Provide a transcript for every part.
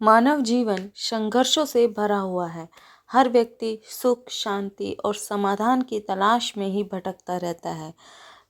मानव जीवन संघर्षों से भरा हुआ है। हर व्यक्ति सुख, शांति और समाधान की तलाश में ही भटकता रहता है।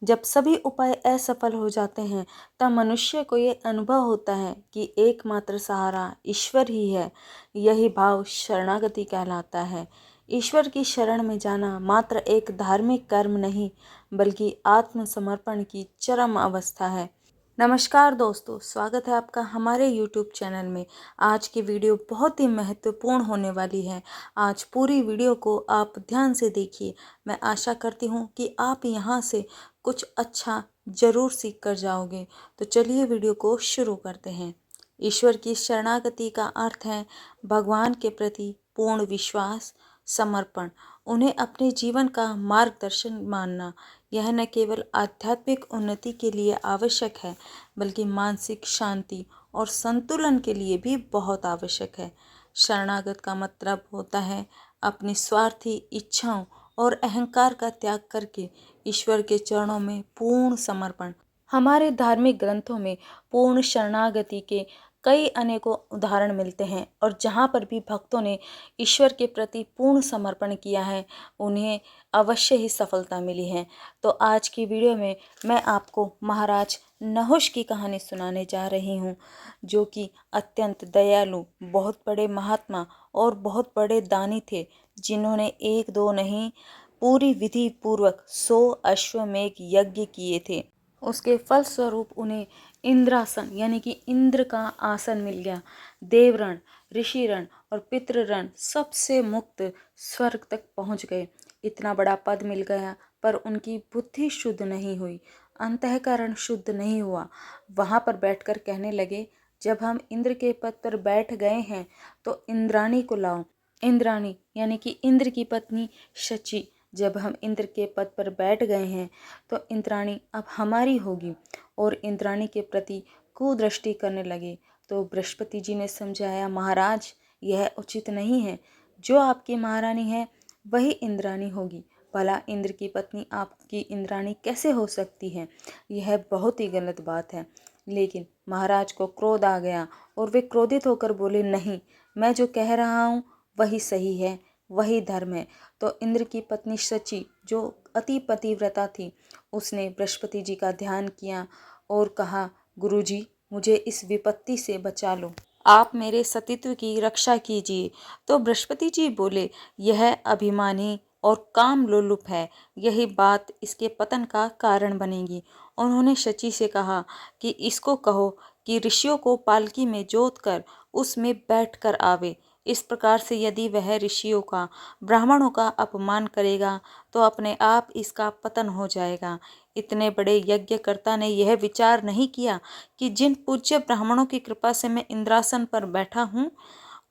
जब सभी उपाय असफल हो जाते हैं, तब मनुष्य को ये अनुभव होता है कि एकमात्र सहारा ईश्वर ही है। यही भाव शरणागति कहलाता है। ईश्वर की शरण में जाना मात्र एक धार्मिक कर्म नहीं, बल्कि आत्मसमर्पण की चरम अवस्था है। नमस्कार दोस्तों, स्वागत है आपका हमारे YouTube चैनल में। आज की वीडियो बहुत ही महत्वपूर्ण होने वाली है। आज पूरी वीडियो को आप ध्यान से देखिए। मैं आशा करती हूँ कि आप यहाँ से कुछ अच्छा ज़रूर सीख कर जाओगे। तो चलिए वीडियो को शुरू करते हैं। ईश्वर की शरणागति का अर्थ है भगवान के प्रति पूर्ण विश्वास, समर्पण, उन्हें अपने जीवन का मार्गदर्शन मानना। यह न केवल आध्यात्मिक उन्नति के लिए आवश्यक है, बल्कि मानसिक शांति और संतुलन के लिए भी बहुत आवश्यक है। शरणागत का मतलब होता है अपनी स्वार्थी इच्छाओं और अहंकार का त्याग करके ईश्वर के चरणों में पूर्ण समर्पण। हमारे धार्मिक ग्रंथों में पूर्ण शरणागति के कई अनेकों उदाहरण मिलते हैं, और जहाँ पर भी भक्तों ने ईश्वर के प्रति पूर्ण समर्पण किया है, उन्हें अवश्य ही सफलता मिली है। तो आज की वीडियो में मैं आपको महाराज नहुष की कहानी सुनाने जा रही हूँ, जो कि अत्यंत दयालु, बहुत बड़े महात्मा और बहुत बड़े दानी थे, जिन्होंने एक दो नहीं पूरी विधि पूर्वक 100 अश्वमेध यज्ञ किए थे। उसके फलस्वरूप उन्हें इंद्रासन यानी कि इंद्र का आसन मिल गया। देवरण, ऋषिरण और पितृरण सबसे मुक्त स्वर्ग तक पहुंच गए। इतना बड़ा पद मिल गया, पर उनकी बुद्धि शुद्ध नहीं हुई, अंतःकरण शुद्ध नहीं हुआ। वहां पर बैठकर कहने लगे, जब हम इंद्र के पद पर बैठ गए हैं तो इंद्राणी को लाओ। इंद्राणी यानी कि इंद्र की पत्नी शची, जब हम इंद्र के पद पर बैठ गए हैं तो इंद्राणी अब हमारी होगी, और इंद्राणी के प्रति कुदृष्टि करने लगे। तो बृहस्पति जी ने समझाया, महाराज यह उचित नहीं है। जो आपकी महारानी है वही इंद्राणी होगी। भला इंद्र की पत्नी आपकी इंद्राणी कैसे हो सकती है? यह बहुत ही गलत बात है। लेकिन महाराज को क्रोध आ गया और वे क्रोधित होकर बोले, नहीं, मैं जो कह रहा हूँ वही सही है, वही धर्म है। तो इंद्र की पत्नी शची, जो अति पतिव्रता थी, उसने बृहस्पति जी का ध्यान किया और कहा, गुरुजी, मुझे इस विपत्ति से बचा लो, आप मेरे सतीत्व की रक्षा कीजिए। तो बृहस्पति जी बोले, यह अभिमानी और काम लोलुप है, यही बात इसके पतन का कारण बनेगी। उन्होंने शची से कहा कि इसको कहो कि ऋषियों को पालकी में जोत कर उसमें बैठ कर आवे। इस प्रकार से यदि वह ऋषियों का, ब्राह्मणों का अपमान करेगा तो अपने आप इसका पतन हो जाएगा। इतने बड़े यज्ञकर्ता ने यह विचार नहीं किया कि जिन पूज्य ब्राह्मणों की कृपा से मैं इंद्रासन पर बैठा हूँ,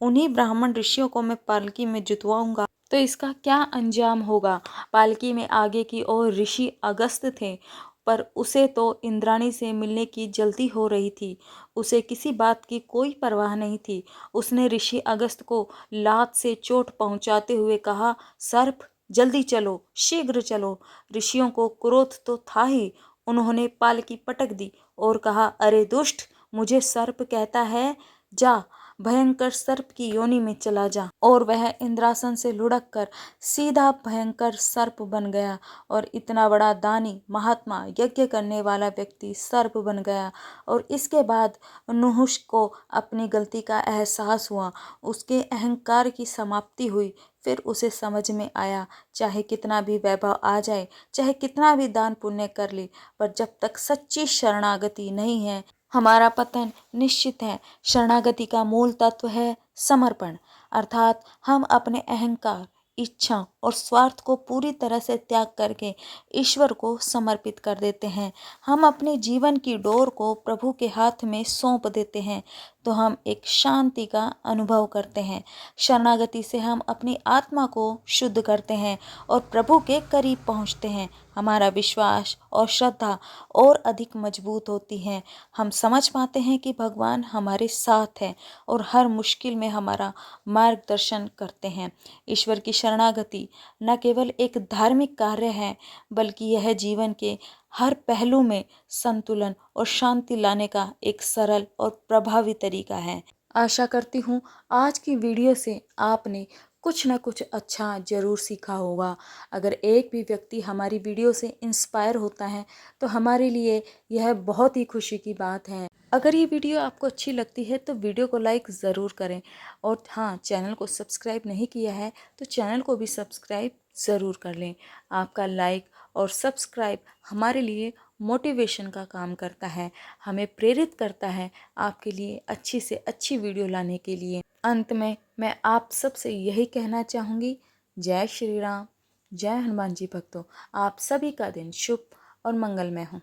उन्हीं ब्राह्मण ऋषियों को मैं पालकी में जुतवाऊंगा तो इसका क्या अंजाम होगा। पालकी में आगे की ओर ऋषि अगस्त थे, पर उसे तो इंद्राणी से मिलने की जल्दी हो रही थी। उसे किसी बात की कोई परवाह नहीं थी। उसने ऋषि अगस्त को लात से चोट पहुंचाते हुए कहा, सर्प, जल्दी चलो, शीघ्र चलो। ऋषियों को क्रोध तो था ही। उन्होंने पालकी पटक दी और कहा, अरे दुष्ट, मुझे सर्प कहता है, जा भयंकर सर्प की योनि में चला जा। और वह इंद्रासन से लुढ़क कर सीधा भयंकर सर्प बन गया, और इतना बड़ा दानी, महात्मा, यज्ञ करने वाला व्यक्ति सर्प बन गया। और इसके बाद नहुष को अपनी गलती का एहसास हुआ, उसके अहंकार की समाप्ति हुई। फिर उसे समझ में आया, चाहे कितना भी वैभव आ जाए, चाहे कितना भी दान पुण्य कर ले, पर जब तक सच्ची शरणागति नहीं है, हमारा पतन निश्चित है। शरणागति का मूल तत्व है समर्पण, अर्थात हम अपने अहंकार, इच्छा और स्वार्थ को पूरी तरह से त्याग करके ईश्वर को समर्पित कर देते हैं। हम अपने जीवन की डोर को प्रभु के हाथ में सौंप देते हैं, तो हम एक शांति का अनुभव करते हैं। शरणागति से हम अपनी आत्मा को शुद्ध करते हैं और प्रभु के करीब पहुंचते हैं। हमारा विश्वास और श्रद्धा और अधिक मजबूत होती है। हम समझ पाते हैं कि भगवान हमारे साथ हैं और हर मुश्किल में हमारा मार्गदर्शन करते हैं। ईश्वर की शरणागति न केवल एक धार्मिक कार्य है, बल्कि यह जीवन के हर पहलू में संतुलन और शांति लाने का एक सरल और प्रभावी तरीका है। आशा करती हूँ आज की वीडियो से आपने कुछ ना कुछ अच्छा ज़रूर सीखा होगा। अगर एक भी व्यक्ति हमारी वीडियो से इंस्पायर होता है तो हमारे लिए यह बहुत ही खुशी की बात है। अगर ये वीडियो आपको अच्छी लगती है तो वीडियो को लाइक ज़रूर करें और हाँ, चैनल को सब्सक्राइब नहीं किया है तो चैनल को भी सब्सक्राइब ज़रूर कर लें। आपका लाइक और सब्सक्राइब हमारे लिए मोटिवेशन का काम करता है, हमें प्रेरित करता है आपके लिए अच्छी से अच्छी वीडियो लाने के लिए। अंत में मैं आप सबसे यही कहना चाहूँगी, जय श्री राम, जय हनुमान जी भक्तों। आप सभी का दिन शुभ और मंगलमय हो।